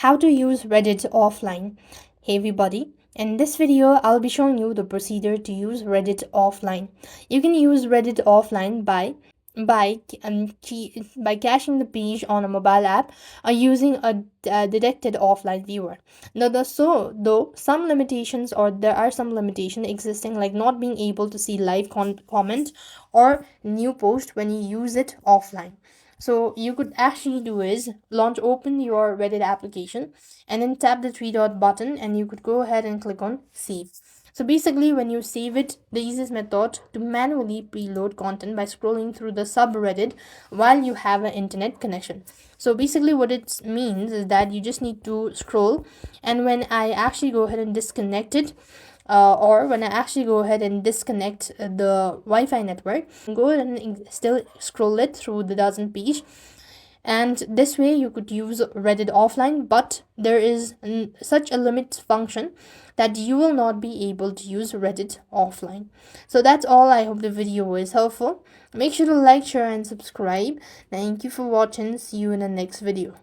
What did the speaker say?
How to use Reddit offline. Hey everybody, in this video I'll be showing you the procedure to use Reddit offline. You can use Reddit offline by caching the page on a mobile app or using a detected offline viewer. Now, though some limitations, or there are some limitations existing, like not being able to see live comment or new post when you use it offline. So you could actually do is open your Reddit application and then tap the three dot button, and you could go ahead and click on save. So basically, when you save it, the easiest method to manually preload content by scrolling through the subreddit while you have an internet connection. So basically what it means is that you just need to scroll, and when I actually go ahead and disconnect it, or when I actually go ahead and disconnect the Wi-Fi network, go ahead and still scroll it through the dozen page, and this way you could use Reddit offline, but there is such a limit function that you will not be able to use Reddit offline. So that's all. I hope the video is helpful. Make sure to like, share and subscribe. Thank you for watching. See you in the next video.